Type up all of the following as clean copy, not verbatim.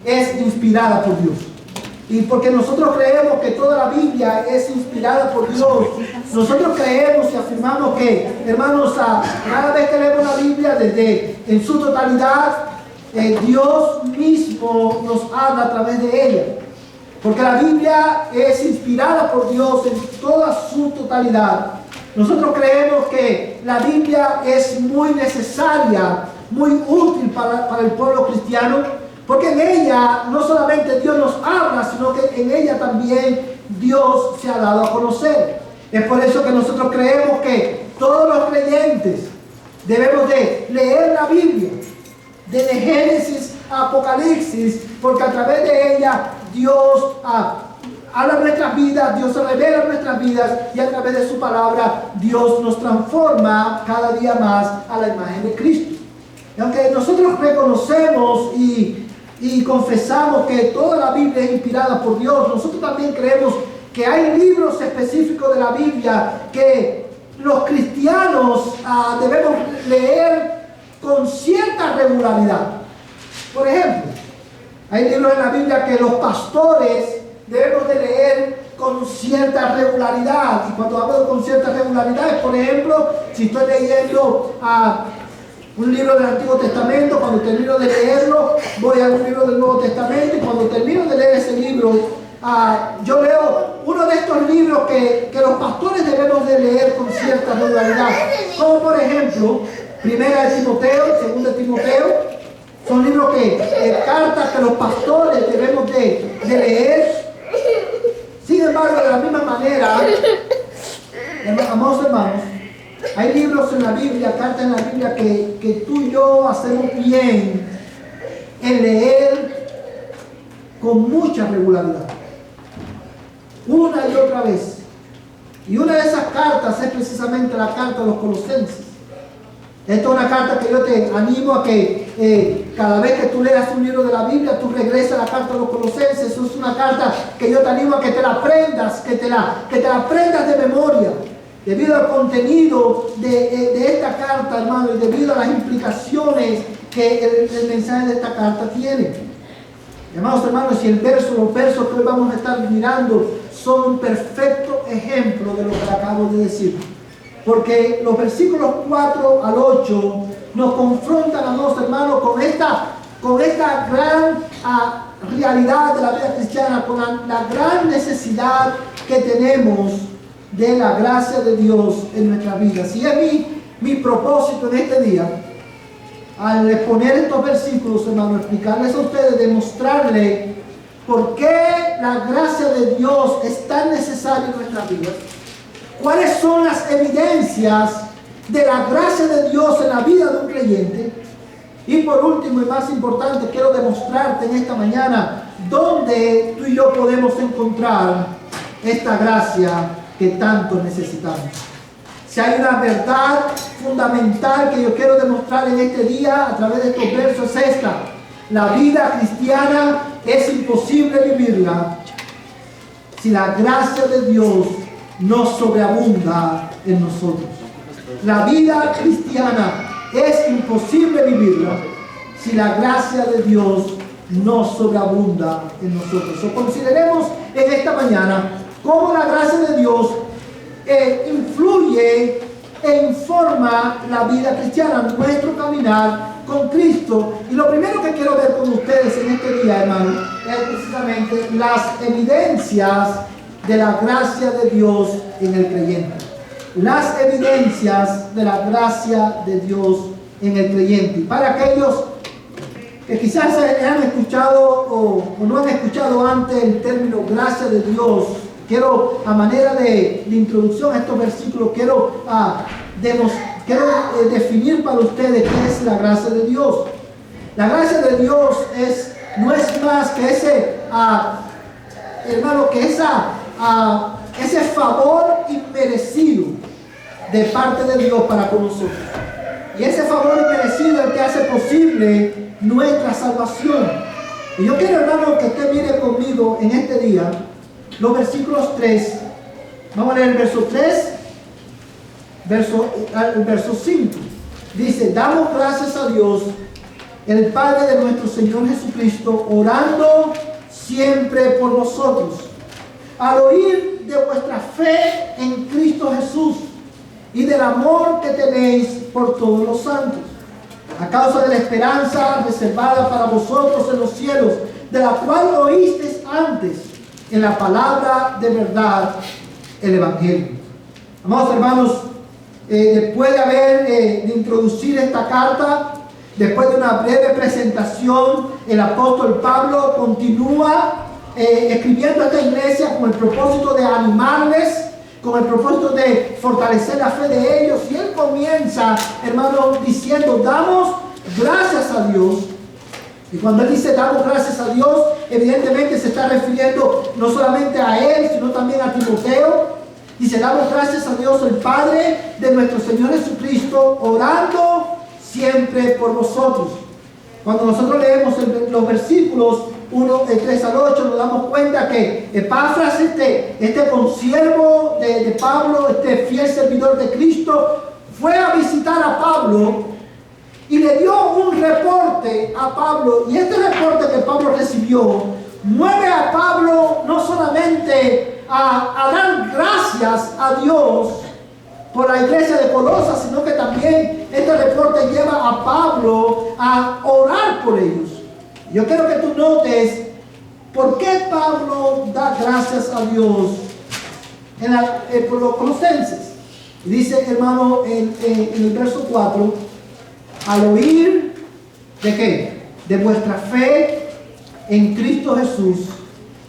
es inspirada por Dios. Y porque nosotros creemos que toda la Biblia es inspirada por Dios, nosotros creemos y afirmamos que, hermanos, cada vez que leemos la Biblia en su totalidad, Dios mismo nos habla a través de ella. Porque la Biblia es inspirada por Dios en toda su totalidad. Nosotros creemos que la Biblia es muy necesaria, muy útil para el pueblo cristiano, porque en ella no solamente Dios nos habla, sino que en ella también Dios se ha dado a conocer. Es por eso que nosotros creemos que todos los creyentes debemos de leer la Biblia, desde Génesis a Apocalipsis, porque a través de ella Dios habla nuestras vidas, Dios se revela nuestras vidas, y a través de su palabra Dios nos transforma cada día más a la imagen de Cristo. Y aunque nosotros reconocemos y confesamos que toda la Biblia es inspirada por Dios, nosotros también creemos que hay libros específicos de la Biblia que los cristianos debemos leer con cierta regularidad. Por ejemplo, hay libros en la Biblia que los pastores debemos de leer con cierta regularidad. Y cuando hablo con cierta regularidad, por ejemplo, si estoy leyendo un libro del Antiguo Testamento, cuando termino de leerlo, voy a un libro del Nuevo Testamento, y cuando termino de leer ese libro, yo leo uno de estos libros que los pastores debemos de leer con cierta regularidad, como por ejemplo, Primera de Timoteo, Segunda de Timoteo. Son libros cartas que los pastores debemos de leer. Sin embargo, de la misma manera, amados hermanos, hay libros en la Biblia, cartas en la Biblia que tú y yo hacemos bien en leer con mucha regularidad, una y otra vez. Y una de esas cartas es precisamente la carta de los Colosenses. Esta es una carta que yo te animo a que cada vez que tú leas un libro de la Biblia, tú regreses a la carta de los Colosenses. Es una carta que yo te animo a que te la aprendas, que te la aprendas de memoria, debido al contenido de esta carta, hermano, y debido a las implicaciones que el mensaje de esta carta tiene. Amados hermanos, y los versos que hoy vamos a estar mirando son un perfecto ejemplo de lo que acabo de decir. Porque los versículos 4 al 8 nos confrontan, amados hermanos, con esta gran realidad de la vida cristiana, con la gran necesidad que tenemos de la gracia de Dios en nuestras vidas. Y es mi propósito en este día, al exponer estos versículos, hermano, explicarles a ustedes, demostrarles por qué la gracia de Dios es tan necesaria en nuestras vidas. ¿Cuáles son las evidencias de la gracia de Dios en la vida de un creyente? Y por último y más importante, quiero demostrarte en esta mañana dónde tú y yo podemos encontrar esta gracia que tanto necesitamos. Si hay una verdad fundamental que yo quiero demostrar en este día a través de estos versos, es esta: la vida cristiana es imposible vivirla si la gracia de Dios no sobreabunda en nosotros. La vida cristiana es imposible vivirla si la gracia de Dios no sobreabunda en nosotros. Consideremos en esta mañana cómo la gracia de Dios influye e informa la vida cristiana, nuestro caminar con Cristo. Y lo primero que quiero ver con ustedes en este día, hermano, es precisamente las evidencias de la gracia de Dios en el creyente. Las evidencias de la gracia de Dios en el creyente. Y para aquellos que quizás han escuchado o no han escuchado antes el término gracia de Dios, quiero, a manera de introducción a estos versículos, quiero definir para ustedes qué es la gracia de Dios. La gracia de Dios no es más que ese favor inmerecido de parte de Dios para con nosotros. Y ese favor inmerecido es el que hace posible nuestra salvación. Y yo quiero, hermano, que usted mire conmigo en este día los versículos 3. Vamos a leer el verso 3, el verso 5. Dice: damos gracias a Dios el Padre de nuestro Señor Jesucristo, orando siempre por vosotros, al oír de vuestra fe en Cristo Jesús y del amor que tenéis por todos los santos, a causa de la esperanza reservada para vosotros en los cielos, de la cual oísteis antes en la palabra de verdad, el Evangelio. Amados hermanos, después de introducir esta carta, después de una breve presentación, el apóstol Pablo continúa escribiendo a esta iglesia con el propósito de animarles, con el propósito de fortalecer la fe de ellos. Y él comienza, hermanos, diciendo: damos gracias a Dios. Y cuando él dice damos gracias a Dios, evidentemente se está refiriendo no solamente a él, sino también a Timoteo. Dice: damos gracias a Dios, el Padre de nuestro Señor Jesucristo, orando siempre por vosotros. Cuando nosotros leemos los versículos 3 al 8, nos damos cuenta que Epafras, este consiervo de Pablo, este fiel servidor de Cristo, fue a visitar a Pablo y le dio un reporte a Pablo. Y este reporte que Pablo recibió mueve a Pablo no solamente a dar gracias a Dios por la iglesia de Colosas, sino que también este reporte lleva a Pablo a orar por ellos. Yo quiero que tú notes por qué Pablo da gracias a Dios por los colosenses. Dice, hermano, en el verso 4, al oír ¿de qué? De vuestra fe en Cristo Jesús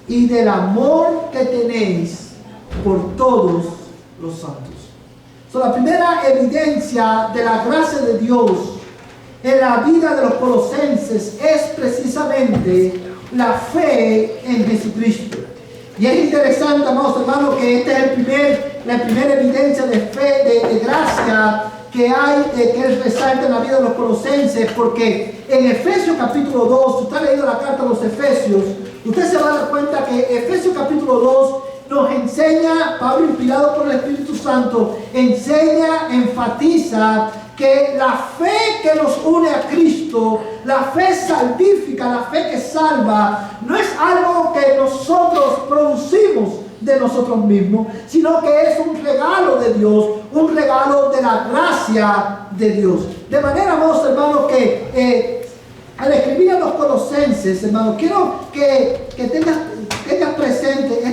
y del amor que tenéis por todos los santos. La primera evidencia de la gracia de Dios en la vida de los colosenses es precisamente la fe en Jesucristo. Y es interesante, amados hermanos, que esta es la primera evidencia de fe, de gracia que hay, que él resalta en la vida de los colosenses, porque en Efesios capítulo 2, si usted ha leído la carta a los Efesios, usted se va a dar cuenta que Efesios capítulo 2 nos enseña, Pablo inspirado por el Espíritu Santo, enseña, enfatiza que la fe que nos une a Cristo, la fe salvífica, la fe que salva, no es algo que nosotros producimos de nosotros mismos, sino que es un regalo de Dios, un regalo de la gracia de Dios. De manera, amados hermanos, que al escribir a los colosenses, hermanos, quiero que tengas presente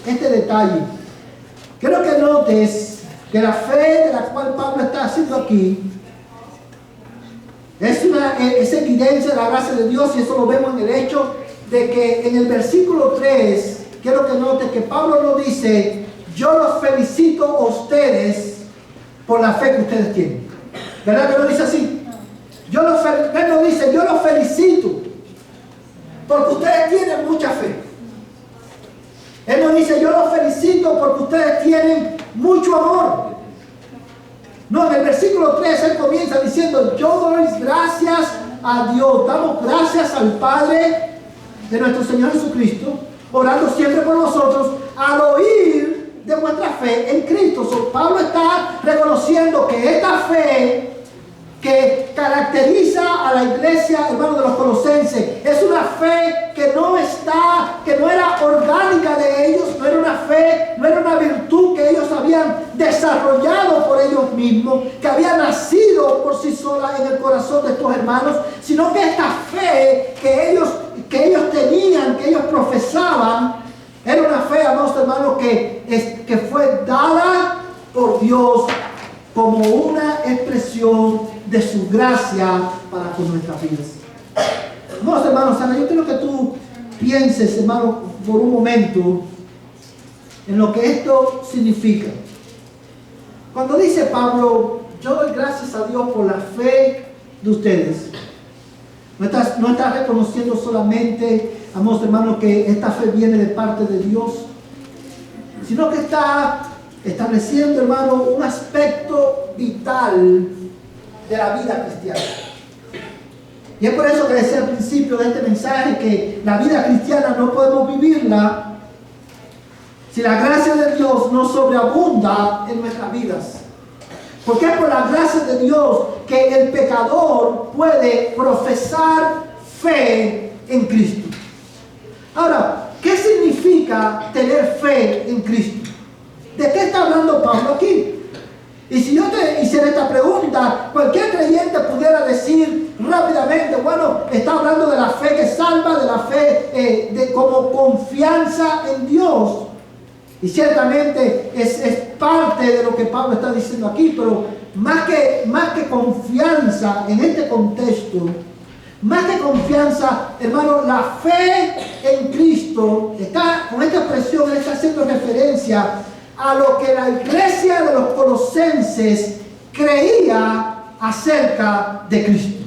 este detalle. Quiero que notes que la fe de la cual Pablo está haciendo aquí es evidencia de la gracia de Dios, y eso lo vemos en el hecho de que en el versículo 3, quiero que notes que Pablo no dice: yo los felicito a ustedes por la fe que ustedes tienen. ¿Verdad que no dice así? Él no dice: yo los felicito porque ustedes tienen mucha fe. Él no dice: yo los felicito porque ustedes tienen mucho amor. No, en el versículo 3 él comienza diciendo: yo doy gracias a Dios, damos gracias al Padre de nuestro Señor Jesucristo, orando siempre por vosotros, al oír de vuestra fe en Cristo. Pablo está reconociendo que esta fe que caracteriza a la iglesia, hermano, de los colosenses, es una fe que no era orgánica de ellos, no era una fe, no era una virtud que ellos habían desarrollado por ellos mismos, que había nacido por sí sola en el corazón de estos hermanos, sino que esta fe que ellos tenían, que ellos profesaban, era una fe, amados hermanos, que fue dada por Dios como una expresión de su gracia para con nuestras vidas. Amados hermanos, yo quiero que tú pienses, hermano, por un momento en lo que esto significa. Cuando dice Pablo: yo doy gracias a Dios por la fe de ustedes, no está reconociendo solamente, amados hermanos, que esta fe viene de parte de Dios, sino que está estableciendo, hermano, un aspecto vital de la vida cristiana. Y es por eso que decía al principio de este mensaje que la vida cristiana no podemos vivirla si la gracia de Dios no sobreabunda en nuestras vidas. Porque es por la gracia de Dios que el pecador puede profesar fe en Cristo. Ahora, ¿qué significa tener fe en Cristo? ¿De qué está hablando Pablo aquí? Y si yo te hiciera esta pregunta, cualquier creyente pudiera decir rápidamente, bueno, está hablando de la fe que salva, de la fe como confianza en Dios. Y ciertamente es parte de lo que Pablo está diciendo aquí, pero más que confianza en este contexto, más que confianza, hermano, la fe en Cristo, con esta expresión, está haciendo referencia a lo que la iglesia de los colosenses creía acerca de Cristo.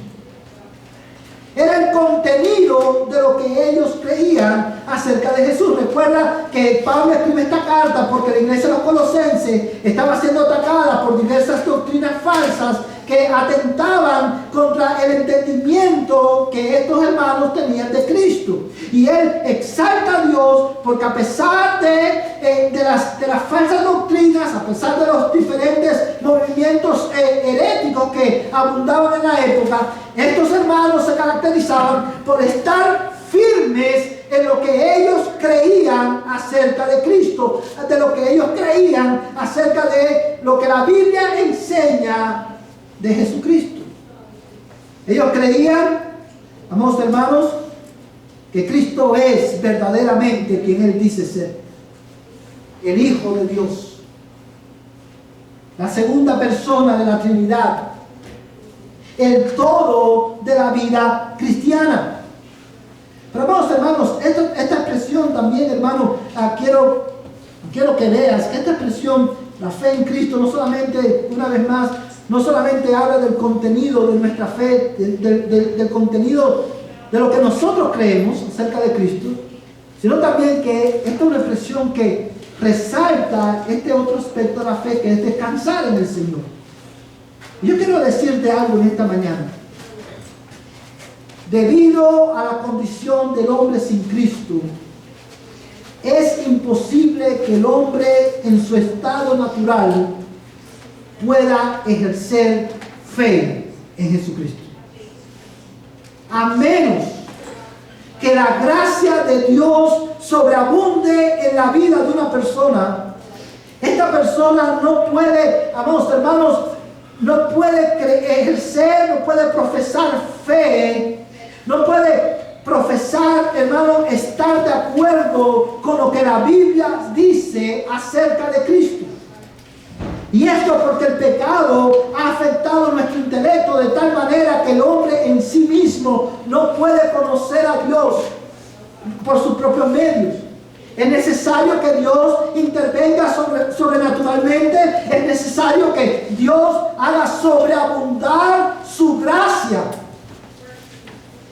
Era el contenido de lo que ellos creían acerca de Jesús. Recuerda que Pablo escribe esta carta porque la iglesia de los colosenses estaba siendo atacada por diversas doctrinas falsas que atentaban contra el entendimiento que estos hermanos tenían de Cristo. Y él exalta a Dios porque a pesar de las falsas doctrinas, a pesar de los diferentes movimientos heréticos que abundaban en la época, estos hermanos se caracterizaban por estar firmes en lo que ellos creían acerca de Cristo, de lo que ellos creían acerca de lo que la Biblia enseña de Jesucristo. Ellos creían, amados hermanos, que Cristo es verdaderamente quien Él dice ser, el Hijo de Dios, la segunda persona de la Trinidad, el todo de la vida cristiana. Pero amados hermanos, esta expresión también, hermano, quiero que veas que esta expresión, la fe en Cristo, no solamente, una vez más, no solamente habla del contenido de nuestra fe, del contenido de lo que nosotros creemos acerca de Cristo, sino también que esta es una expresión que resalta este otro aspecto de la fe, que es descansar en el Señor. Y yo quiero decirte algo en esta mañana. Debido a la condición del hombre sin Cristo, es imposible que el hombre en su estado natural pueda ejercer fe en Jesucristo. A menos que la gracia de Dios sobreabunde en la vida de una persona, esta persona no puede, amados hermanos, no puede ejercer, no puede profesar fe, no puede profesar, hermano, estar de acuerdo con lo que la Biblia dice acerca de Cristo. Y esto porque el pecado ha afectado nuestro intelecto de tal manera que el hombre en sí mismo no puede conocer a Dios por sus propios medios. Es necesario que Dios intervenga sobrenaturalmente. Es necesario que Dios haga sobreabundar su gracia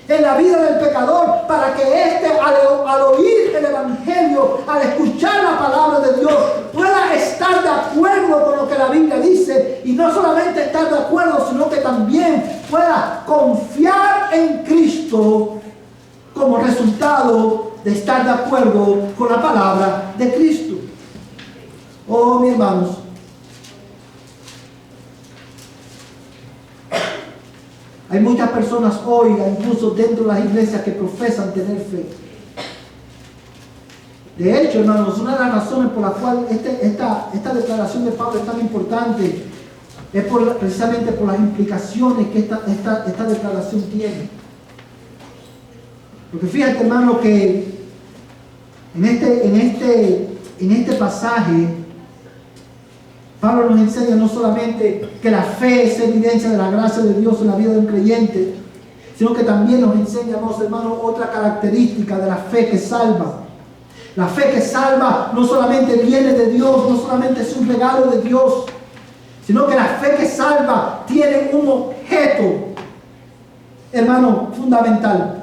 en la vida del pecador, para que éste al oír el Evangelio, al escuchar la palabra de Dios, pueda estar de acuerdo con lo que la Biblia dice, y no solamente estar de acuerdo, sino que también pueda confiar en Cristo como resultado de estar de acuerdo con la palabra de Cristo. Oh, mis hermanos, hay muchas personas hoy, incluso dentro de las iglesias, que profesan tener fe. De hecho, hermanos, una de las razones por las cuales esta declaración de Pablo es tan importante es precisamente por las implicaciones que esta declaración tiene. Porque fíjate, hermano, que en este pasaje Pablo nos enseña no solamente que la fe es evidencia de la gracia de Dios en la vida de un creyente, sino que también nos enseña, hermanos, otra característica de la fe que salva. La fe que salva no solamente viene de Dios, no solamente es un regalo de Dios, sino que la fe que salva tiene un objeto, hermano, fundamental.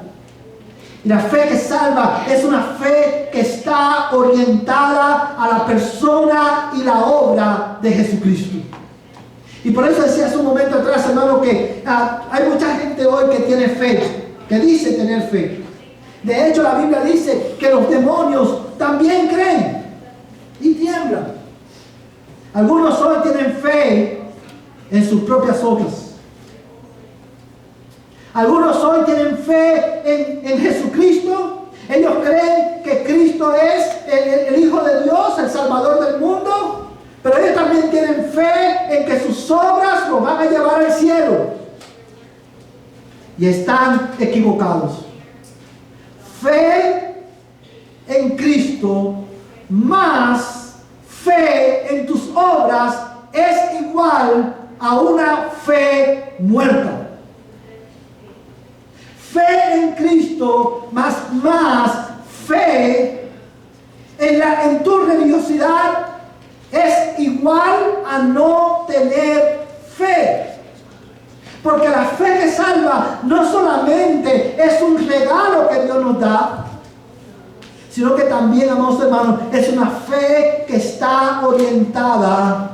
Y la fe que salva es una fe que está orientada a la persona y la obra de Jesucristo. Y por eso decía hace un momento atrás, hermano, que hay mucha gente hoy que tiene fe, que dice tener fe. De hecho, la Biblia dice que los demonios también creen y tiemblan. Algunos hoy tienen fe en sus propias obras. Algunos hoy tienen fe en Jesucristo. Ellos creen que Cristo es el Hijo de Dios, el Salvador del mundo. Pero ellos también tienen fe en que sus obras los van a llevar al cielo. Y están equivocados. Fe en Cristo más fe en tus obras es igual a una fe muerta. Fe en Cristo más fe en tu religiosidad es igual a no tener fe. Porque la fe que salva no solamente es un regalo que Dios nos da, sino que también, amados hermanos, es una fe que está orientada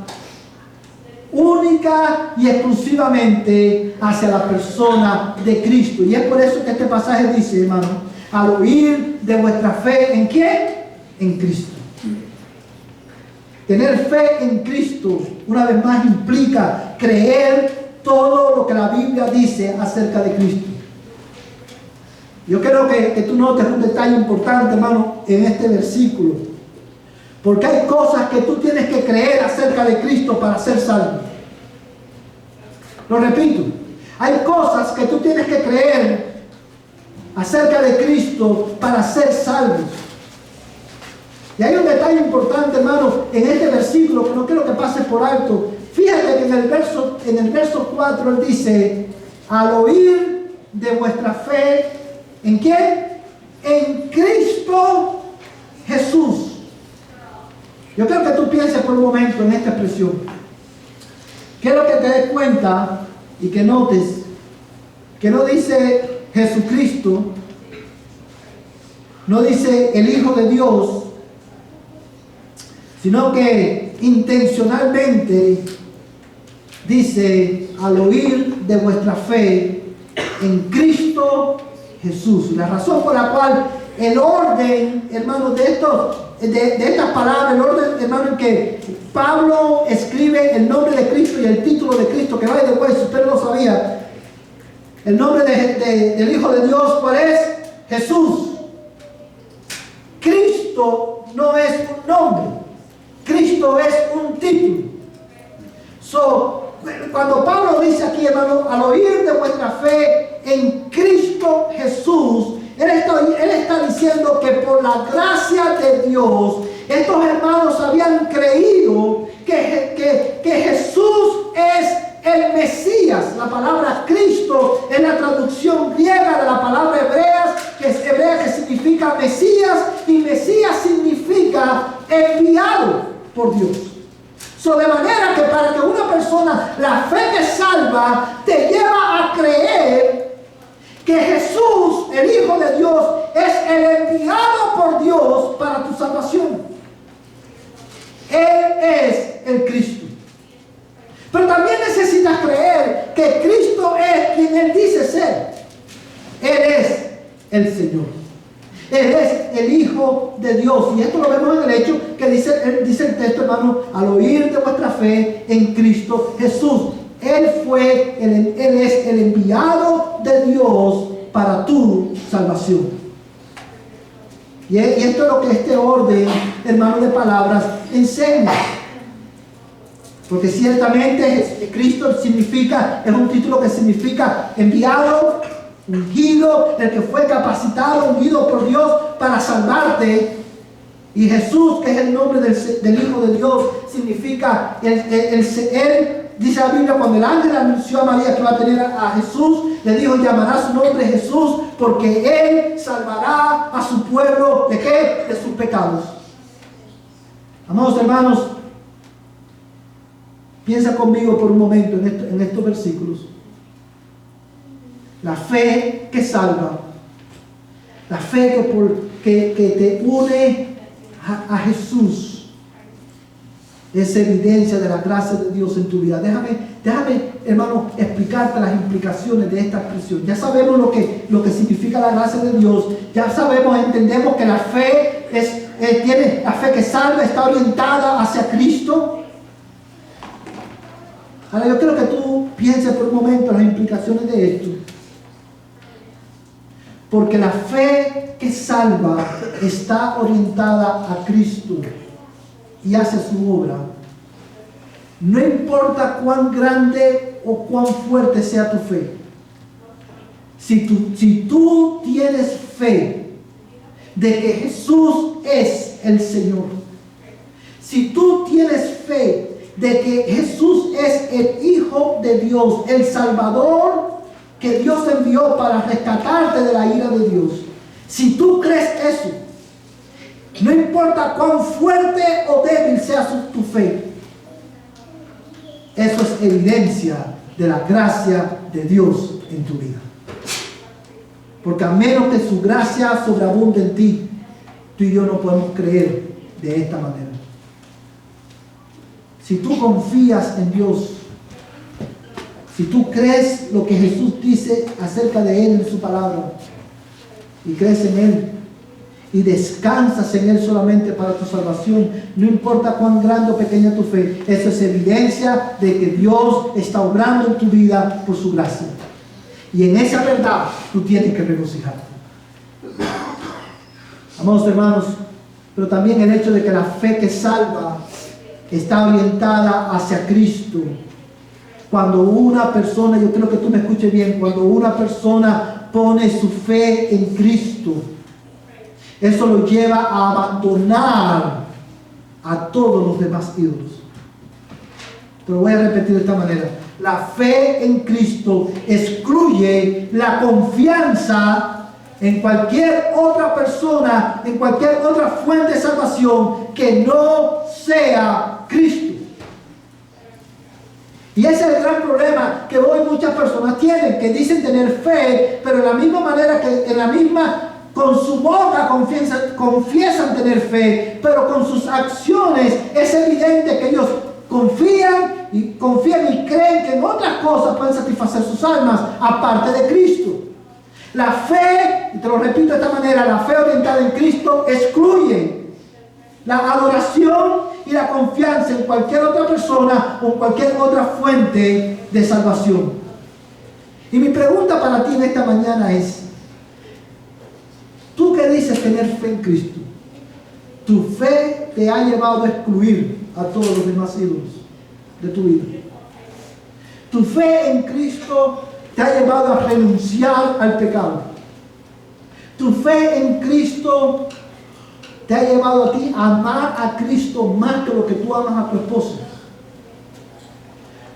única y exclusivamente hacia la persona de Cristo. Y es por eso que este pasaje dice, hermano, al oír de vuestra fe, ¿en quién? En Cristo. Tener fe en Cristo, una vez más, implica creer todo lo que la Biblia dice acerca de Cristo. Yo quiero que tú notes un detalle importante, hermano, en este versículo. Porque hay cosas que tú tienes que creer acerca de Cristo para ser salvo. Lo repito. Hay cosas que tú tienes que creer acerca de Cristo para ser salvo. Y hay un detalle importante, hermano, en este versículo que no quiero que pases por alto. Fíjate que en el verso 4 él dice, al oír de vuestra fe, ¿en quién? En Cristo Jesús. Yo quiero que tú pienses por un momento en esta expresión. Quiero que te des cuenta y que notes que no dice Jesucristo, no dice el Hijo de Dios, sino que intencionalmente dice al oír de vuestra fe en Cristo Jesús. La razón por la cual el orden, hermano, de estas palabras, el orden, hermano, en que Pablo escribe el nombre de Cristo y el título de Cristo, que va de vuelta, si usted no lo sabía, el nombre del Hijo de Dios, ¿cuál es? Jesús. Cristo no es un nombre, Cristo es un título. Cuando Pablo dice aquí, hermano, al oír de vuestra fe en Cristo Jesús, él está diciendo que por la gracia de Dios, estos hermanos habían creído que Jesús es el Mesías. La palabra Cristo es la traducción griega de la palabra hebrea que significa Mesías, y Mesías significa enviado por Dios. De manera que para que una persona, la fe que salva, te lleva a creer que Jesús, el Hijo de Dios, es el enviado por Dios para tu salvación. Él es el Cristo. Pero también necesitas creer que Cristo es quien Él dice ser. Él es el Señor. Él es el Hijo de Dios. Y esto lo vemos en el hecho que dice el texto, hermano, al oír de vuestra fe en Cristo Jesús. Él es el enviado de Dios para tu salvación. Y esto es lo que este orden, hermano, de palabras enseña. Porque ciertamente Cristo es un título que significa enviado, ungido, el que fue capacitado, ungido por Dios para salvarte. Y Jesús, que es el nombre del Hijo de Dios, significa Él dice la Biblia, cuando el ángel anunció a María que iba a tener a Jesús, le dijo, llamará su nombre Jesús, porque Él salvará a su pueblo, ¿de qué? De sus pecados. Amados hermanos, piensa conmigo por un momento en estos versículos. La fe que salva, la fe que te une a Jesús, es evidencia de la gracia de Dios en tu vida. Déjame, hermano, explicarte las implicaciones de esta expresión. Ya sabemos lo que significa la gracia de Dios. Ya sabemos, entendemos que la fe la fe que salva está orientada hacia Cristo. Ahora yo quiero que tú pienses por un momento las implicaciones de esto. Porque la fe que salva está orientada a Cristo y hace su obra. No importa cuán grande o cuán fuerte sea tu fe. Si tú tienes fe de que Jesús es el Señor, si tú tienes fe de que Jesús es el Hijo de Dios, el Salvador que Dios envió para rescatarte de la ira de Dios, si tú crees eso, no importa cuán fuerte o débil sea tu fe, eso es evidencia de la gracia de Dios en tu vida. Porque a menos que su gracia sobreabunde en ti, tú y yo no podemos creer de esta manera. Si tú confías en Dios, si tú crees lo que Jesús dice acerca de Él en su palabra, y crees en Él, y descansas en Él solamente para tu salvación, no importa cuán grande o pequeña tu fe, eso es evidencia de que Dios está obrando en tu vida por su gracia. Y en esa verdad tú tienes que regocijarte. Amados hermanos, pero también el hecho de que la fe que salva está orientada hacia Cristo. Cuando una persona, yo creo que tú me escuches bien, cuando una persona pone su fe en Cristo, eso lo lleva a abandonar a todos los demás ídolos. Te lo voy a repetir de esta manera. La fe en Cristo excluye la confianza en cualquier otra persona, en cualquier otra fuente de salvación que no sea Cristo. Y ese es el gran problema que hoy muchas personas tienen, que dicen tener fe, pero de la misma manera que con su boca confiesan tener fe, pero con sus acciones es evidente que ellos confían y creen que en otras cosas pueden satisfacer sus almas aparte de Cristo. La fe, y te lo repito de esta manera, la fe orientada en Cristo excluye la adoración y la confianza en cualquier otra persona o en cualquier otra fuente de salvación. Y mi pregunta para ti en esta mañana es: tú que dices tener fe en Cristo, ¿tu fe te ha llevado a excluir a todos los demás ídolos de tu vida? ¿Tu fe en Cristo te ha llevado a renunciar al pecado? ¿Tu fe en Cristo te ha llevado a ti a amar a Cristo más que lo que tú amas a tu esposa?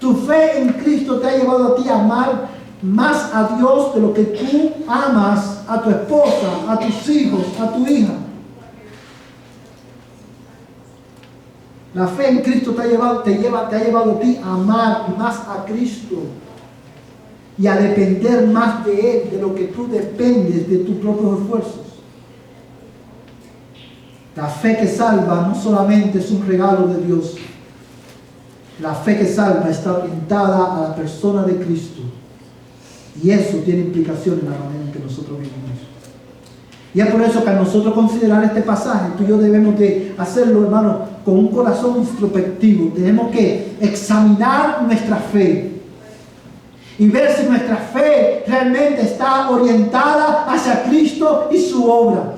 ¿Tu fe en Cristo te ha llevado a ti a amar más a Dios de lo que tú amas a tu esposa, a tus hijos, a tu hija? La fe en Cristo te ha llevado a ti a amar más a Cristo y a depender más de Él, de lo que tú dependes de tus propios esfuerzos. La fe que salva no solamente es un regalo de Dios. La fe que salva está orientada a la persona de Cristo. Y eso tiene implicaciones en la manera en que nosotros vivimos. Y es por eso que a nosotros considerar este pasaje, tú y yo debemos de hacerlo, hermano, con un corazón introspectivo. Tenemos que examinar nuestra fe y ver si nuestra fe realmente está orientada hacia Cristo y su obra.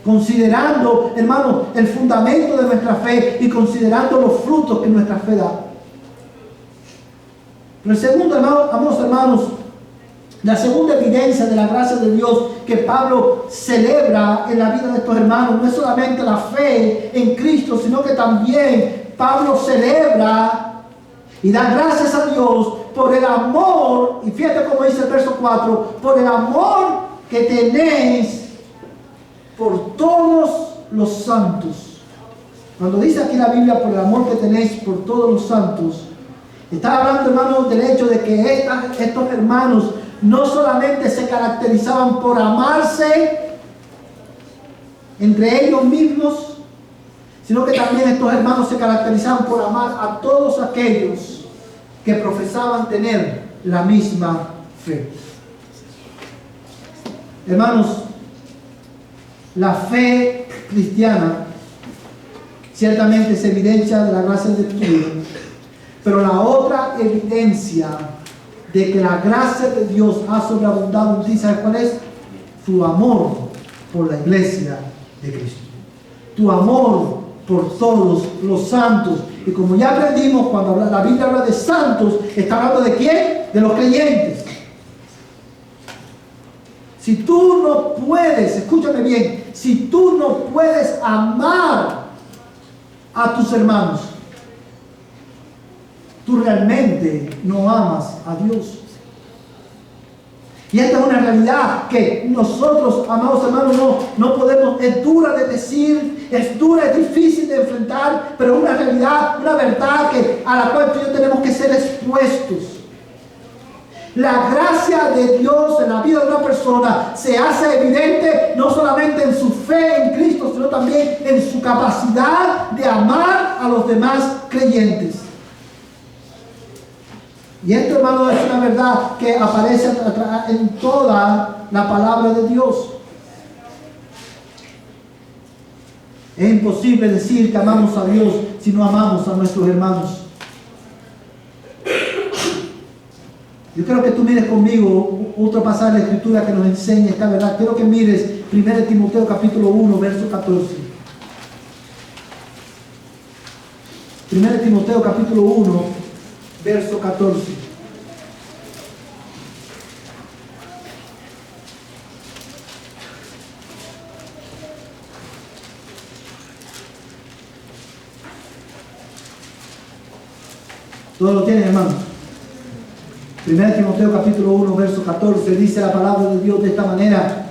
Considerando, hermano, el fundamento de nuestra fe y considerando los frutos que nuestra fe da. Pero el segundo, amados hermanos, la segunda evidencia de la gracia de Dios que Pablo celebra en la vida de estos hermanos no es solamente la fe en Cristo, sino que también Pablo celebra y da gracias a Dios por el amor, y fíjate cómo dice el verso 4, por el amor que tenéis por todos los santos. Cuando dice aquí la Biblia por el amor que tenéis por todos los santos, está hablando, hermanos, del hecho de que estos hermanos no solamente se caracterizaban por amarse entre ellos mismos, sino que también estos hermanos se caracterizaban por amar a todos aquellos que profesaban tener la misma fe. Hermanos, la fe cristiana ciertamente es evidencia de la gracia de Dios, Pero la otra evidencia de que la gracia de Dios ha sobreabundado en ti, ¿sabes cuál es? Tu amor por la iglesia de Cristo. Tu amor por todos los santos. Y como ya aprendimos, cuando la Biblia habla de santos, está hablando ¿de quién? De los creyentes. Si tú no puedes, escúchame bien, si tú no puedes amar a tus hermanos, tú realmente no amas a Dios. Y esta es una realidad que nosotros, amados hermanos, no podemos, es dura de decir, es dura, es difícil de enfrentar, pero es una realidad, una verdad a la cual tú y yo tenemos que ser expuestos. La gracia de Dios en la vida de una persona se hace evidente no solamente en su fe en Cristo, sino también en su capacidad de amar a los demás creyentes. Y esto, hermano, es una verdad que aparece en toda la palabra de Dios. Es imposible decir que amamos a Dios si no amamos a nuestros hermanos. Yo quiero que tú mires conmigo otro pasaje de la Escritura que nos enseña esta verdad. Quiero que mires 1 Timoteo capítulo 1, verso 14. 1 Timoteo capítulo 1, verso 14. ¿Todos lo tienen, hermano? 1 Timoteo capítulo 1, verso 14, dice la palabra de Dios de esta manera: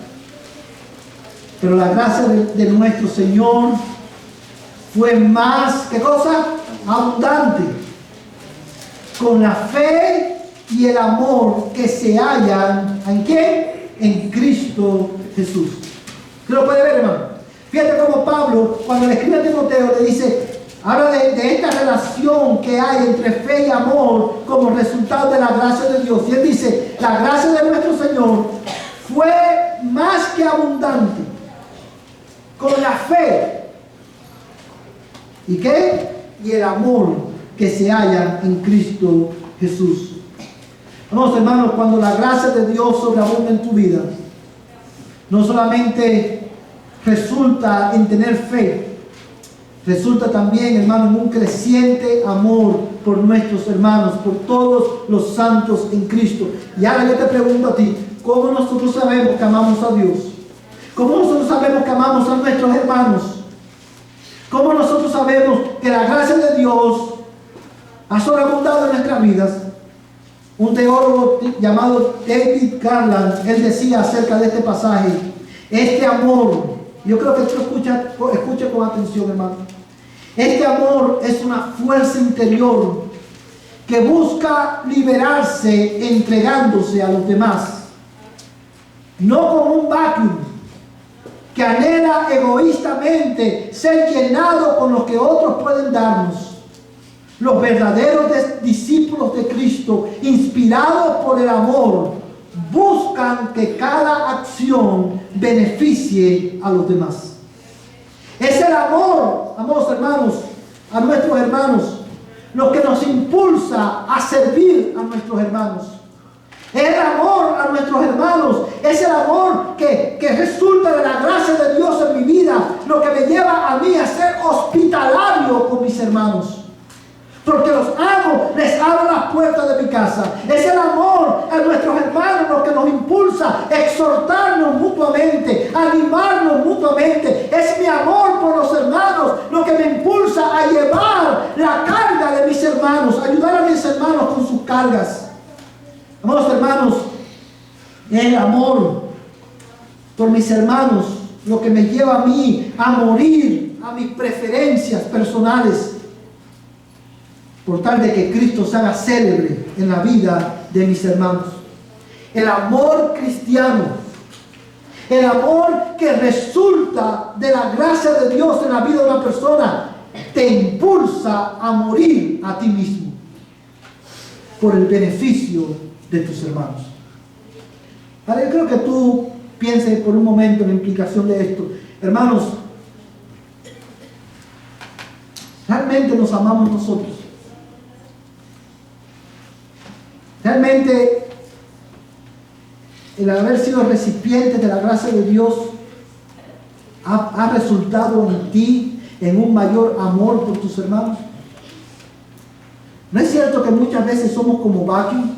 pero la gracia de nuestro Señor fue más, ¿qué cosa? Abundante, con la fe y el amor que se hallan, ¿en quién? En Cristo Jesús. ¿Usted lo puede ver, hermano? Fíjate cómo Pablo, cuando le escribe a Timoteo, le dice, habla de esta relación que hay entre fe y amor como resultado de la gracia de Dios. Y él dice, la gracia de nuestro Señor fue más que abundante con la fe. ¿Y qué? Y el amor que se halla en Cristo Jesús. Vamos, hermanos, cuando la gracia de Dios sobreabunda en tu vida, no solamente resulta en tener fe, resulta también, hermano, en un creciente amor por nuestros hermanos, por todos los santos en Cristo. Y ahora yo te pregunto a ti, ¿cómo nosotros sabemos que amamos a Dios? ¿Cómo nosotros sabemos que amamos a nuestros hermanos? ¿Cómo nosotros sabemos que la gracia de Dios ha sobreabundado en nuestras vidas? Un teólogo llamado David Garland, él decía acerca de este pasaje, este amor, yo creo que tú escucha con atención, hermano. Este amor es una fuerza interior que busca liberarse entregándose a los demás. No como un vacuum que anhela egoístamente ser llenado con lo que otros pueden darnos. Los verdaderos discípulos de Cristo, inspirados por el amor, buscan que cada acción beneficie a los demás. Es el amor, amados hermanos, a nuestros hermanos, lo que nos impulsa a servir a nuestros hermanos. Es el amor a nuestros hermanos, es el amor que resulta de la gracia de Dios en mi vida, lo que me lleva a mí a ser hospitalario con mis hermanos. Porque los amo, les abro las puertas de mi casa. Es el amor a nuestros hermanos lo que nos impulsa a exhortarnos mutuamente, a animarnos mutuamente. Es mi amor por los hermanos lo que me impulsa a llevar la carga de mis hermanos, ayudar a mis hermanos con sus cargas. Amados hermanos, es el amor por mis hermanos lo que me lleva a mí a morir a mis preferencias personales, por tal de que Cristo se haga célebre en la vida de mis hermanos. El amor cristiano, el amor que resulta de la gracia de Dios en la vida de una persona, te impulsa a morir a ti mismo por el beneficio de tus hermanos. Ahora yo creo que tú pienses por un momento en la implicación de esto. Hermanos, ¿realmente nos amamos nosotros? Realmente, el haber sido recipiente de la gracia de Dios ha resultado en ti en un mayor amor por tus hermanos. ¿No es cierto que muchas veces somos como vacuum?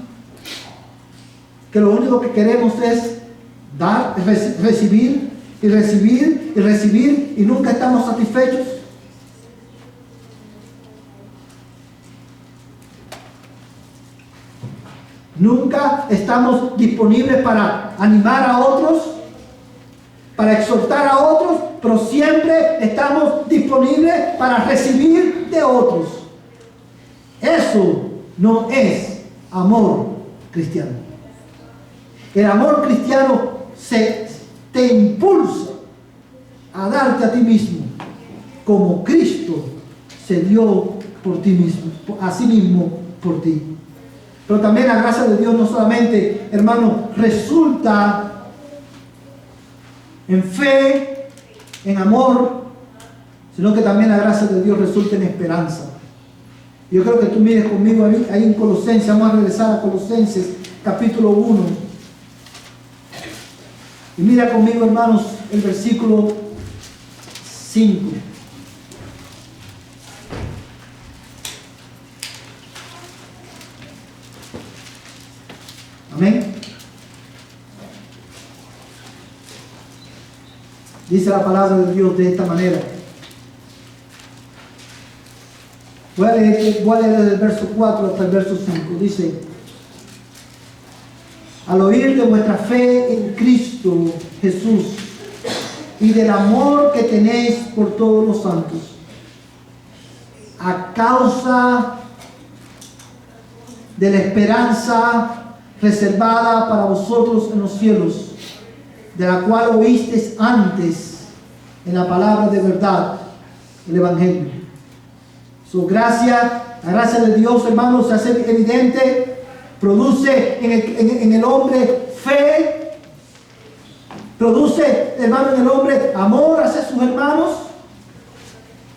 Que lo único que queremos es dar, recibir y recibir y recibir y nunca estamos satisfechos. Nunca estamos disponibles para animar a otros, para exhortar a otros, pero siempre estamos disponibles para recibir de otros. Eso no es amor cristiano. El amor cristiano te impulsa a darte a ti mismo, como Cristo se dio por ti mismo, a sí mismo por ti. Pero también la gracia de Dios no solamente, hermano, resulta en fe, en amor, sino que también la gracia de Dios resulta en esperanza. Yo creo que tú mires conmigo ahí en Colosenses. Vamos a regresar a Colosenses capítulo 1. Y mira conmigo, hermanos, el versículo 5. Amén. Dice la palabra de Dios de esta manera. Voy a leer desde el verso 4 hasta el verso 5. Dice: al oír de vuestra fe en Cristo Jesús y del amor que tenéis por todos los santos, a causa de la esperanza reservada para vosotros en los cielos, de la cual oísteis antes en la palabra de verdad, el Evangelio. Su gracia, la gracia de Dios, hermanos, se hace evidente, produce en el hombre fe, produce, hermano, en el hombre amor hacia sus hermanos.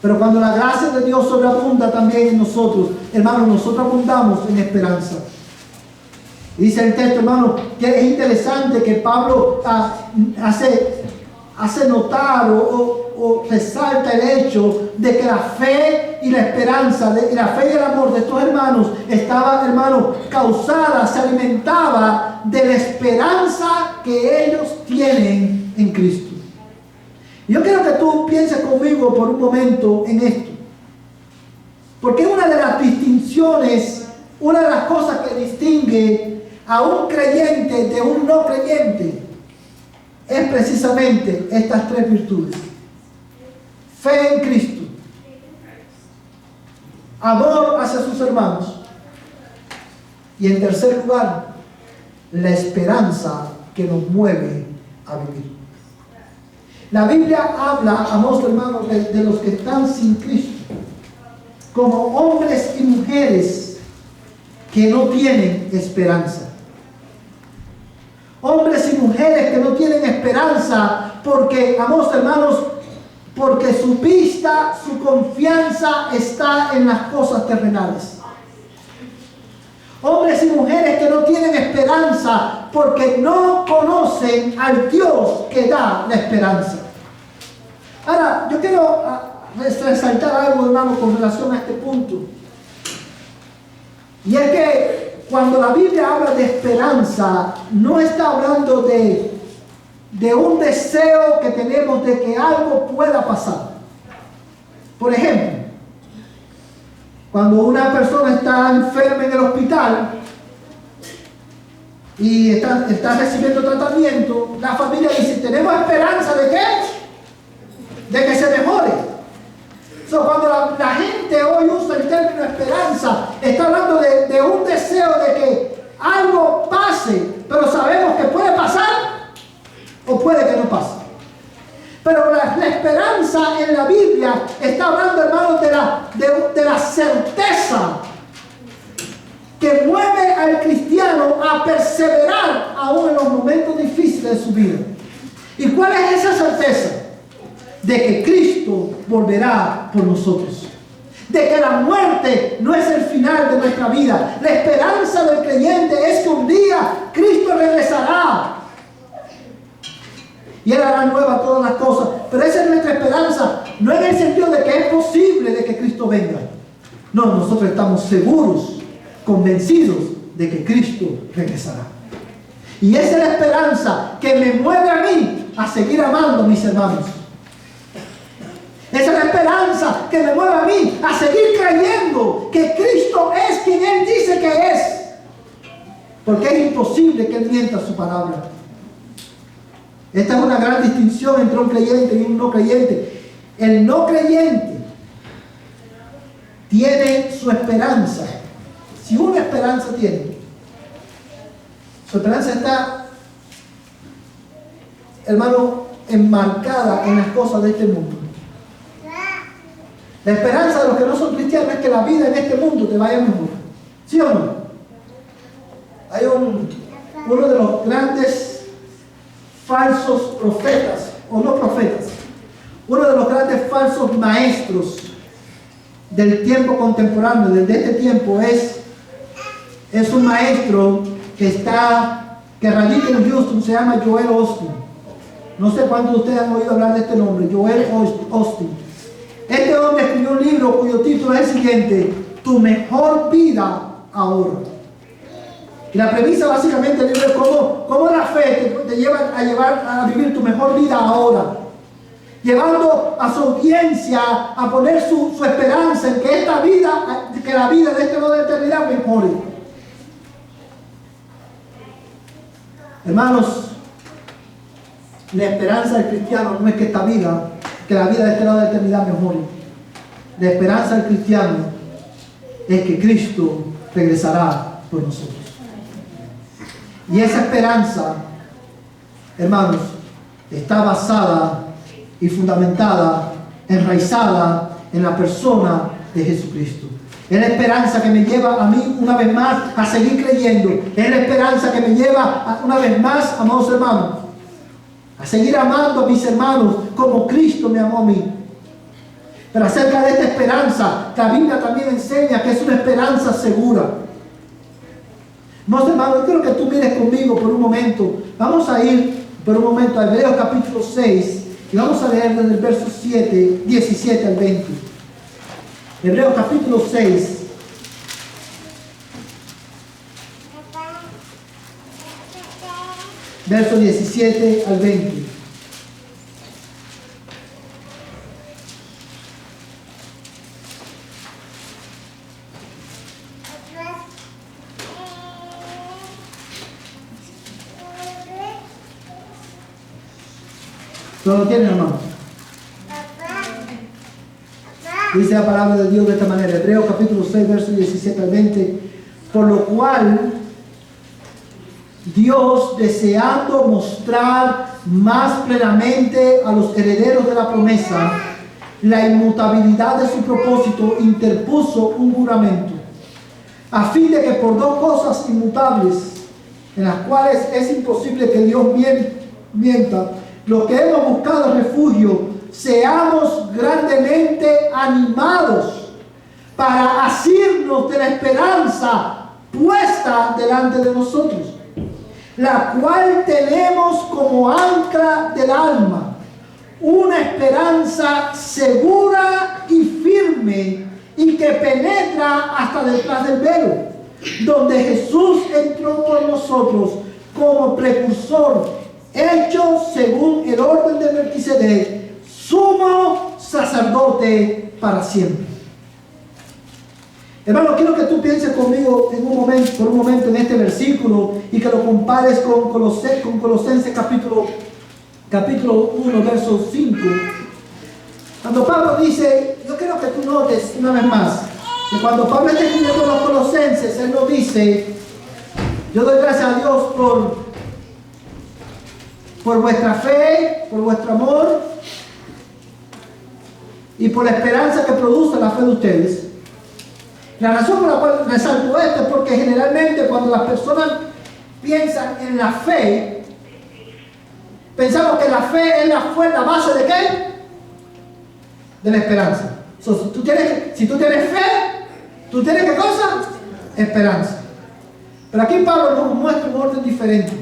Pero cuando la gracia de Dios sobreabunda también en nosotros, hermanos, nosotros abundamos en esperanza. Y dice el texto, hermano, que es interesante que Pablo hace notar o resalta el hecho de que la fe y la esperanza, y la fe y el amor de estos hermanos estaba, hermano, causada, se alimentaba de la esperanza que ellos tienen en Cristo. Yo quiero que tú pienses conmigo por un momento en esto, porque una de las distinciones, una de las cosas que distingue a un creyente de un no creyente es precisamente estas tres virtudes: fe en Cristo, amor hacia sus hermanos y, en tercer lugar, la esperanza que nos mueve a vivir. La Biblia habla, amados hermanos, de los que están sin Cristo como hombres y mujeres que no tienen esperanza. Hombres y mujeres que no tienen esperanza porque, amados hermanos, porque su vista, su confianza está en las cosas terrenales. Hombres y mujeres que no tienen esperanza porque no conocen al Dios que da la esperanza. Ahora, yo quiero resaltar algo, hermano, con relación a este punto. Y es que cuando la Biblia habla de esperanza, no está hablando de un deseo que tenemos de que algo pueda pasar. Por ejemplo, cuando una persona está enferma en el hospital y está recibiendo tratamiento, la familia dice: ¿tenemos esperanza de qué? De que se mejore. Cuando la gente hoy usa el término esperanza, está hablando de un deseo de que algo pase, pero sabemos que puede pasar o puede que no pase. Pero la esperanza en la Biblia está hablando, hermanos, de la certeza que mueve al cristiano a perseverar aún en los momentos difíciles de su vida. ¿Y cuál es esa certeza? De que Cristo volverá por nosotros. de que la muerte no es el final de nuestra vida. La esperanza del creyente es que un día Cristo regresará y Él hará nuevas todas las cosas. Pero esa es nuestra esperanza, no en el sentido de que es posible de que Cristo venga. No, nosotros estamos seguros, convencidos de que Cristo regresará. Y esa es la esperanza que me mueve a mí a seguir amando a mis hermanos. Esa es la esperanza que me mueve a mí a seguir creyendo que Cristo es quien Él dice que es. Porque es imposible que Él mienta su palabra. Esta es una gran distinción entre un creyente y un no creyente. El no creyente tiene su esperanza. Si una esperanza tiene, su esperanza está, hermano, enmarcada en las cosas de este mundo. La esperanza de los que no son cristianos es que la vida en este mundo te vaya mejor. ¿Sí o no? Hay uno de los grandes falsos profetas, o no profetas, uno de los grandes falsos maestros del tiempo contemporáneo, desde este tiempo, es un maestro que radica en Houston, se llama Joel Osteen. No sé cuántos de ustedes han oído hablar de este nombre, Joel Osteen. Este hombre escribió un libro cuyo título es el siguiente: Tu mejor vida ahora. Y la premisa básicamente del libro es cómo la fe te lleva a vivir tu mejor vida ahora, llevando a su audiencia a poner su esperanza en que esta vida, que la vida de este modo de eternidad mejore. Hermanos, la esperanza del cristiano no es que esta vida, que la vida de este lado de la eternidad mejore. La esperanza del cristiano es que Cristo regresará por nosotros. Y esa esperanza, hermanos, está basada y fundamentada, enraizada en la persona de Jesucristo. Es la esperanza que me lleva a mí una vez más a seguir creyendo. Es la esperanza que me lleva una vez más, amados hermanos, a seguir amando a mis hermanos como Cristo me amó a mí. Pero acerca de esta esperanza, la Biblia también enseña que es una esperanza segura. Amados hermanos, yo quiero que tú mires conmigo por un momento. Vamos a ir por un momento a Hebreos capítulo 6 y vamos a leer desde el verso 17 al 20. Hebreos capítulo 6. Verso 17 al 20. ¿Todo lo tienen, hermanos? Dice la palabra de Dios de esta manera, Hebreos capítulo 6, verso 17 al 20. Por lo cual, Dios, deseando mostrar más plenamente a los herederos de la promesa la inmutabilidad de su propósito, interpuso un juramento, a fin de que por dos cosas inmutables, en las cuales es imposible que Dios mienta, los que hemos buscado refugio, seamos grandemente animados para asirnos de la esperanza puesta delante de nosotros, la cual tenemos como ancla del alma, una esperanza segura y firme y que penetra hasta detrás del velo, donde Jesús entró por nosotros como precursor, hecho según el orden de Melquisedec, sumo sacerdote para siempre. Hermano, quiero que tú pienses conmigo por un momento en este versículo y que lo compares con Colosenses capítulo 1, verso 5. Cuando Pablo dice, yo quiero que tú notes una vez más, que cuando Pablo está escribiendo a los Colosenses, él nos dice, yo doy gracias a Dios por vuestra fe, por vuestro amor y por la esperanza que produce la fe de ustedes. La razón por la cual resalto esto es porque generalmente cuando las personas piensan en la fe, pensamos que la fe es la base de ¿qué? De la esperanza. So, si tú tienes fe, tú tienes ¿qué cosa? Esperanza. Pero aquí Pablo nos muestra un orden diferente.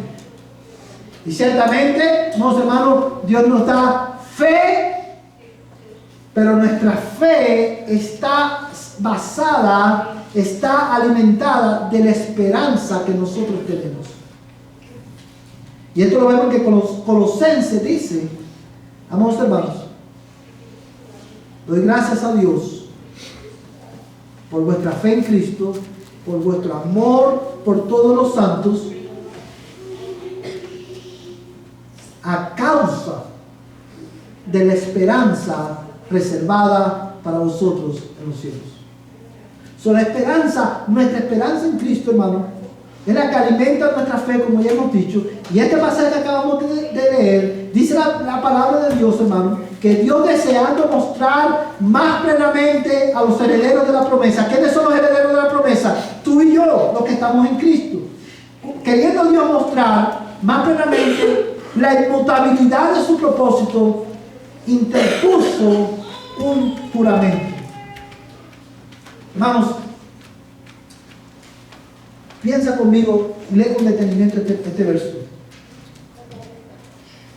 Y ciertamente, hermanos, Dios nos da fe, pero nuestra fe está basada, está alimentada de la esperanza que nosotros tenemos. Y esto lo vemos que Colosenses dice, amados hermanos, doy gracias a Dios por vuestra fe en Cristo, por vuestro amor por todos los santos, a causa de la reservada para vosotros en los cielos. La esperanza, nuestra esperanza en Cristo, hermano, es la que alimenta nuestra fe, como ya hemos dicho. Y este pasaje que acabamos de leer, dice la palabra de Dios, hermano, que Dios, deseando mostrar más plenamente a los herederos de la promesa. ¿Quiénes son los herederos de la promesa? Tú y yo, los que estamos en Cristo. Queriendo Dios mostrar más plenamente la inmutabilidad de su propósito, interpuso un juramento. Hermanos, piensa conmigo y lee con detenimiento este verso.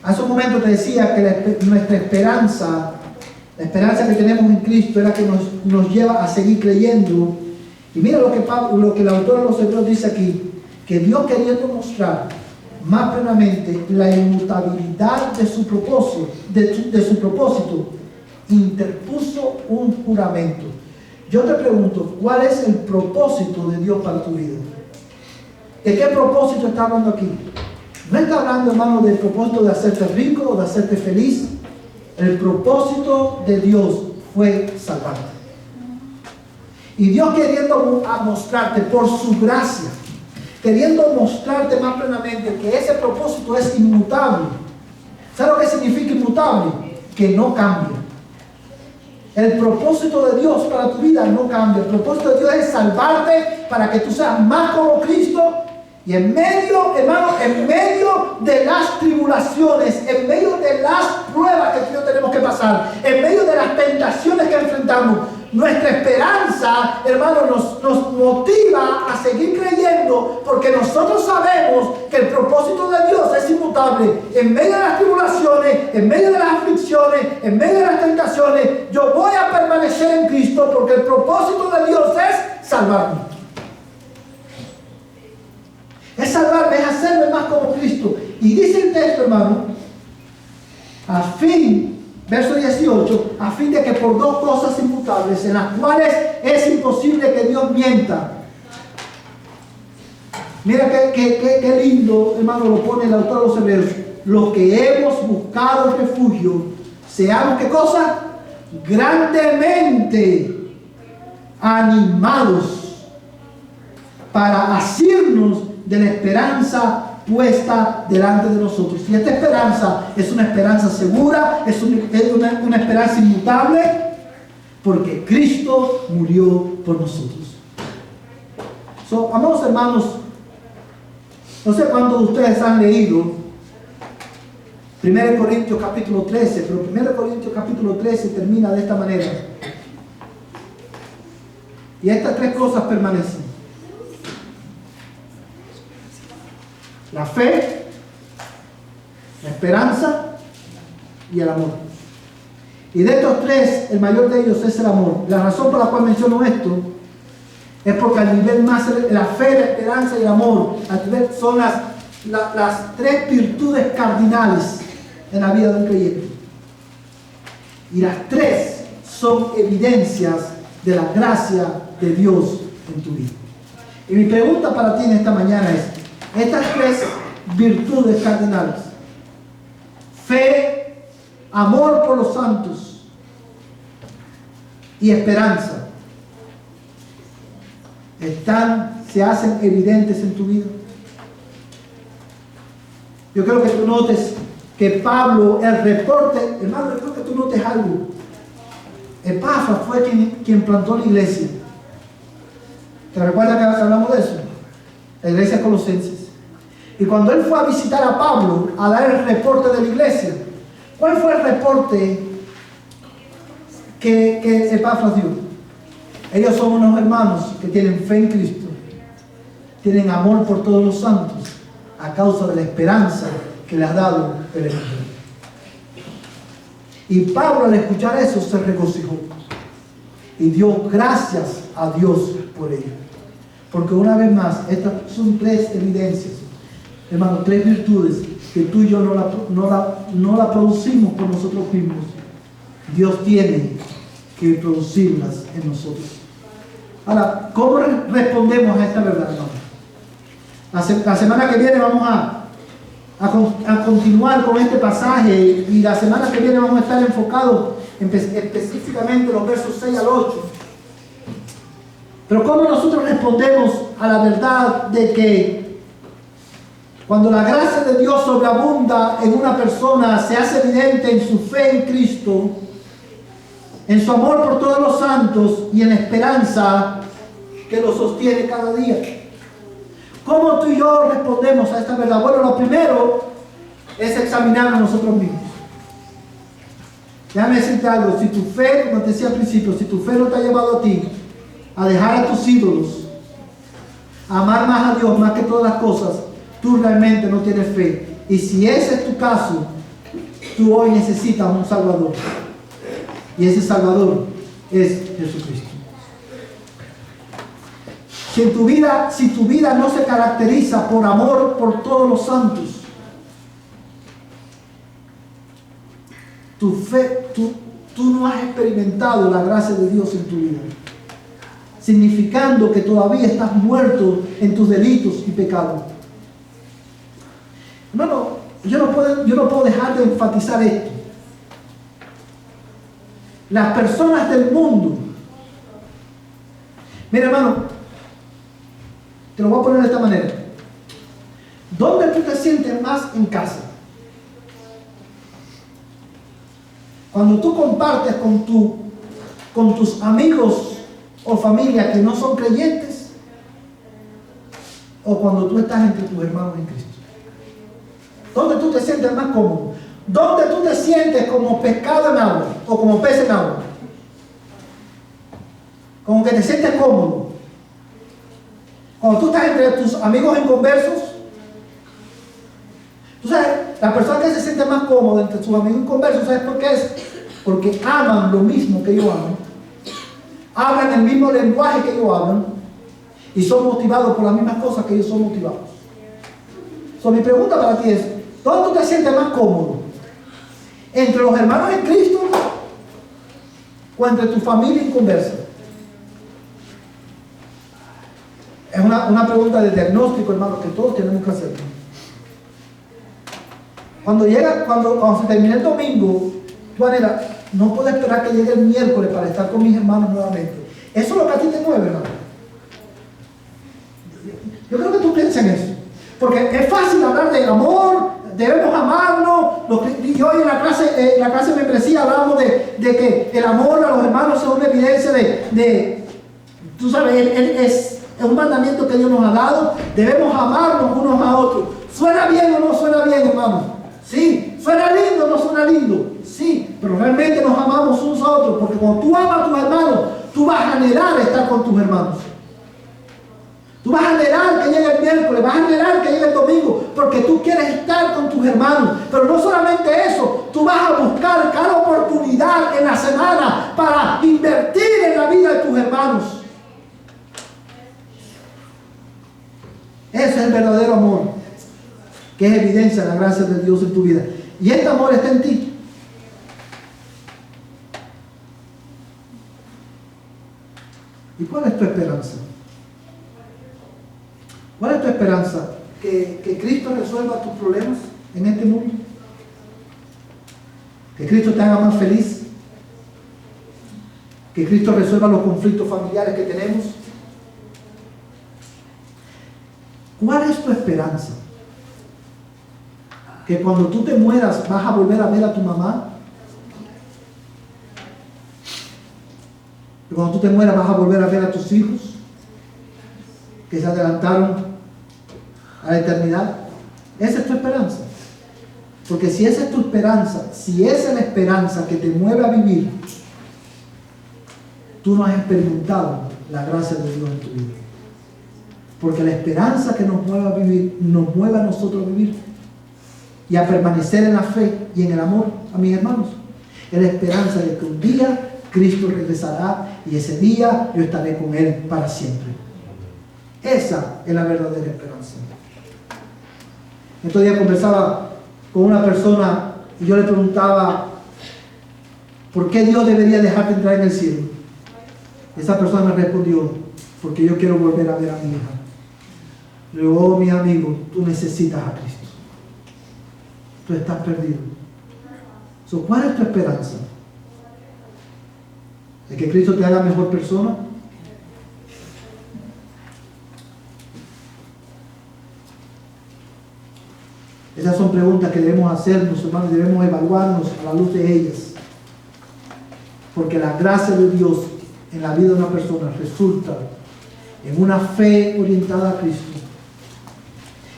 Hace un momento te decía que nuestra esperanza, la esperanza que tenemos en Cristo, es la que nos lleva a seguir creyendo. Y mira lo que el autor de los Hebreos dice aquí, que Dios, queriendo mostrar más plenamente la inmutabilidad de su propósito, interpuso un juramento. Yo te pregunto, ¿cuál es el propósito de Dios para tu vida? ¿De qué propósito está hablando aquí? No está hablando, hermano, del propósito de hacerte rico o de hacerte feliz. El propósito de Dios fue salvarte. Y Dios, queriendo mostrarte por su gracia, queriendo mostrarte más plenamente que ese propósito es inmutable. ¿Sabes lo que significa inmutable? Que no cambia. El propósito de Dios para tu vida no cambia. El propósito de Dios es salvarte para que tú seas más como Cristo. Y en medio, hermano, en medio de las tribulaciones, en medio de las pruebas que tú y yo tenemos que pasar, en medio de las tentaciones que enfrentamos, nuestra esperanza, hermano, nos motiva a seguir creyendo, porque nosotros sabemos que el propósito de Dios es inmutable. En medio de las tribulaciones, en medio de las aflicciones, en medio de las tentaciones, yo voy a permanecer en Cristo, porque el propósito de Dios es salvarme. Es salvarme, es hacerme más como Cristo. Y dice el texto, hermano, a fin, verso 18, a fin de que por dos cosas inmutables, en las cuales es imposible que Dios mienta. Mira qué lindo, hermano, lo pone el autor de los Hebreos. Los que hemos buscado refugio, seamos, ¿qué cosa? Grandemente animados para asirnos de la esperanza puesta delante de nosotros. Y esta esperanza es una esperanza segura, es una esperanza inmutable, porque Cristo murió por nosotros. Amados hermanos, no sé cuántos de ustedes han leído 1 Corintios capítulo 13, pero 1 Corintios capítulo 13 termina de esta manera. Y estas tres cosas permanecen: la fe, la esperanza y el amor. Y de estos tres, el mayor de ellos es el amor. La razón por la cual menciono esto es porque al nivel más, la fe, la esperanza y el amor, al nivel son las tres virtudes cardinales en la vida de un creyente. Y las tres son evidencias de la gracia de Dios en tu vida. Y mi pregunta para ti en esta mañana es: estas tres virtudes cardinales, fe, amor por los santos y esperanza, se hacen evidentes en tu vida. Yo creo que tú notes que Pablo, el reporte, hermano, yo creo que tú notes algo. Epafras fue quien plantó la iglesia. ¿Te recuerdas que hablamos de eso? La iglesia de Colosenses. Y cuando él fue a visitar a Pablo a dar el reporte de la iglesia, ¿cuál fue el reporte que Epafras dio. Ellos son unos hermanos que tienen fe en Cristo, tienen amor por todos los santos, a causa de la esperanza que les ha dado el Evangelio. Y Pablo, al escuchar eso, se regocijó y dio gracias a Dios por ello. Porque una vez más, estas son tres evidencias, hermano, tres virtudes que tú y yo no la producimos por nosotros mismos. Dios tiene que producirlas en nosotros. Ahora, ¿cómo respondemos a esta verdad, hermano? La semana que viene vamos a continuar con este pasaje, y la semana que viene vamos a estar enfocados específicamente en los versos 6 al 8. Pero ¿cómo nosotros respondemos a la verdad de que cuando la gracia de Dios sobreabunda en una persona, se hace evidente en su fe en Cristo, en su amor por todos los santos y en la esperanza que lo sostiene cada día? ¿Cómo tú y yo respondemos a esta verdad? Bueno, lo primero es examinarnos nosotros mismos. Déjame decirte algo: si tu fe, como te decía al principio, si tu fe no te ha llevado a ti a dejar a tus ídolos, a amar más a Dios más que todas las cosas, tú realmente no tienes fe. Y si ese es tu caso, tú hoy necesitas un Salvador. Y ese Salvador es Jesucristo. Si tu vida no se caracteriza por amor por todos los santos, tu fe, tú no has experimentado la gracia de Dios en tu vida, significando que todavía estás muerto en tus delitos y pecados. Hermano, yo no puedo dejar de enfatizar esto. Las personas del mundo, mira, hermano, te lo voy a poner de esta manera: ¿dónde tú te sientes más en casa? Cuando tú compartes con tus amigos o familia que no son creyentes, o cuando tú estás entre tus hermanos en Cristo. ¿Dónde tú te sientes más cómodo? ¿Dónde tú te sientes como pescado en agua o como pez en agua? Como que te sientes cómodo. Cuando tú estás entre tus amigos inconversos, tú sabes, la persona que se siente más cómoda entre sus amigos inconversos, ¿sabes por qué es? Porque aman lo mismo que ellos aman, hablan el mismo lenguaje que ellos hablan y son motivados por las mismas cosas que ellos son motivados. Mi pregunta para ti es: ¿dónde tú te sientes más cómodo? ¿Entre los hermanos en Cristo o entre tu familia inconversa? Es una pregunta de diagnóstico, hermano, que todos tenemos que hacer. Cuando se termine el domingo, tú anhelas: no puedo esperar que llegue el miércoles para estar con mis hermanos nuevamente. Eso es lo que a ti te mueve, hermano. Yo creo que tú piensas en eso. Porque es fácil hablar de amor, debemos amarnos. Y hoy en la clase de membresía hablamos de que el amor a los hermanos es una evidencia tú sabes, es un mandamiento que Dios nos ha dado. Debemos amarnos unos a otros. ¿Suena bien o no suena bien, hermano? Sí. ¿Suena lindo o no suena lindo? Sí. Pero realmente nos amamos unos a otros, porque cuando tú amas a tus hermanos, tú vas a anhelar estar con tus hermanos. Tú vas a anhelar que llegue el miércoles, vas a anhelar que llegue el domingo, porque tú quieres estar con tus hermanos. Pero no solamente eso, tú vas a buscar cada oportunidad en la semana para invertir en la vida de tus hermanos. Ese es el verdadero amor, que es evidencia de la gracia de Dios en tu vida. Y este amor está en ti. ¿Y cuál es tu esperanza? ¿Cuál es tu esperanza? ¿Que Cristo resuelva tus problemas en este mundo? ¿Que Cristo te haga más feliz? ¿Que Cristo resuelva los conflictos familiares que tenemos? ¿Cuál es tu esperanza? ¿Que cuando tú te mueras vas a volver a ver a tu mamá? ¿Que cuando tú te mueras vas a volver a ver a tus hijos que se adelantaron a la eternidad? Esa es tu esperanza. Porque si esa es tu esperanza, si esa es la esperanza que te mueve a vivir, tú no has experimentado la gracia de Dios en tu vida. Porque la esperanza que nos mueve a vivir, nos mueve a nosotros a vivir y a permanecer en la fe y en el amor a mis hermanos, es la esperanza de que un día Cristo regresará y ese día yo estaré con Él para siempre. Esa es la verdadera esperanza. Estos días conversaba con una persona y yo le preguntaba ¿por qué Dios debería dejarte entrar en el cielo? Esa persona me respondió, porque yo quiero volver a ver a mi hija. Le digo, oh mi amigo, tú necesitas a Cristo. Tú estás perdido. ¿Cuál es tu esperanza? ¿De que Cristo te haga mejor persona? Esas son preguntas que debemos hacernos, hermanos, y debemos evaluarnos a la luz de ellas. Porque la gracia de Dios en la vida de una persona resulta en una fe orientada a Cristo,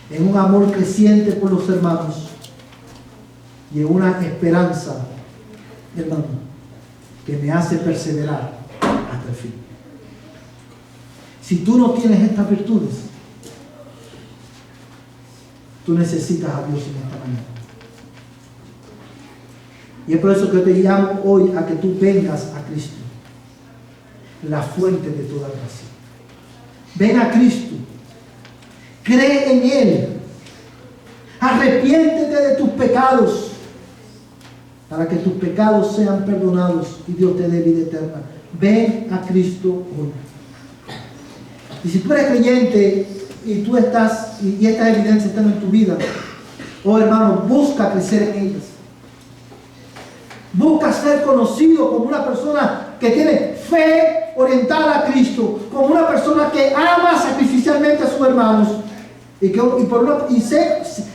en un amor creciente por los hermanos y en una esperanza, hermano, que me hace perseverar hasta el fin. Si tú no tienes estas virtudes, tú necesitas a Dios en esta mañana. Y es por eso que te llamo hoy a que tú vengas a Cristo, la fuente de toda gracia. Ven a Cristo, cree en Él, arrepiéntete de tus pecados, para que tus pecados sean perdonados y Dios te dé vida eterna. Ven a Cristo hoy. Y si tú eres creyente y tú estás, y estas evidencias están en tu vida, oh hermano, busca crecer en ellas. Busca ser conocido como una persona que tiene fe orientada a Cristo, como una persona que ama sacrificialmente a sus hermanos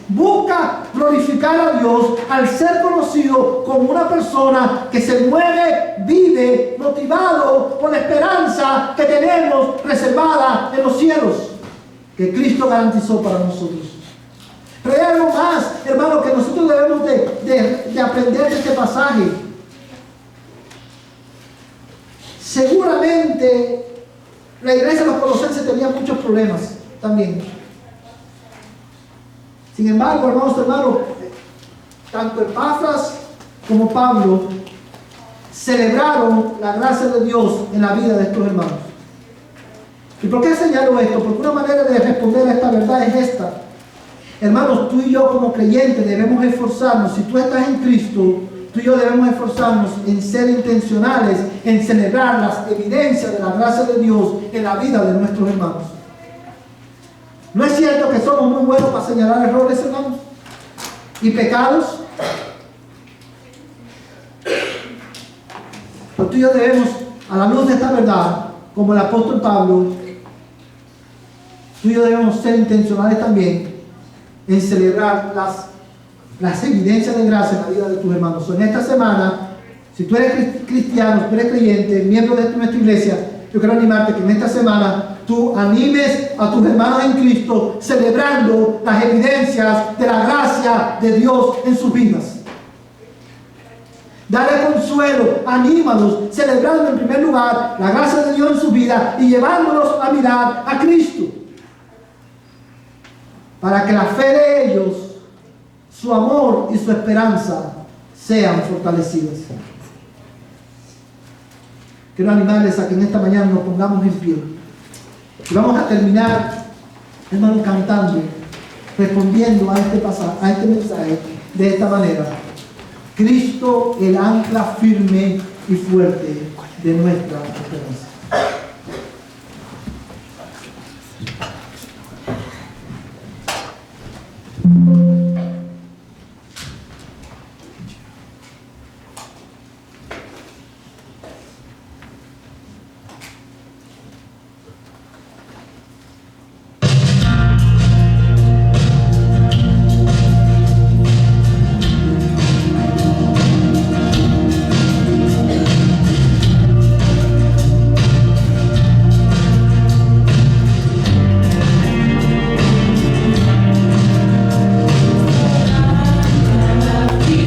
busca glorificar a Dios al ser conocido como una persona que se mueve, vive, motivado por la esperanza que tenemos reservada en los cielos, que Cristo garantizó para nosotros. Pero hay algo más, hermano, que nosotros debemos de aprender de este pasaje. Seguramente la iglesia de los Colosenses tenía muchos problemas también. Sin embargo, hermanos, tanto Epafras como Pablo celebraron la gracia de Dios en la vida de estos hermanos. ¿Y por qué señalo esto? Porque una manera de responder a esta verdad es esta. Hermanos, tú y yo como creyentes debemos esforzarnos. Si tú estás en Cristo, tú y yo debemos esforzarnos en ser intencionales, en celebrar las evidencias de la gracia de Dios en la vida de nuestros hermanos. ¿No es cierto que somos muy buenos para señalar errores, hermanos? ¿Y pecados? Pero tú y yo debemos, a la luz de esta verdad, como el apóstol Pablo, tú y yo debemos ser intencionales también en celebrar las evidencias de gracia en la vida de tus hermanos. En esta semana, si tú eres cristiano, si tú eres creyente, miembro de nuestra iglesia, yo quiero animarte que en esta semana tú animes a tus hermanos en Cristo celebrando las evidencias de la gracia de Dios en sus vidas. Dale consuelo, anímalos, celebrando en primer lugar la gracia de Dios en su vida y llevándolos a mirar a Cristo. Para que la fe de ellos, su amor y su esperanza sean fortalecidas. Quiero animarles a que en esta mañana nos pongamos en pie. Y vamos a terminar, hermano, cantando, respondiendo a este pasaje, a este mensaje de esta manera. Cristo, el ancla firme y fuerte de nuestra esperanza.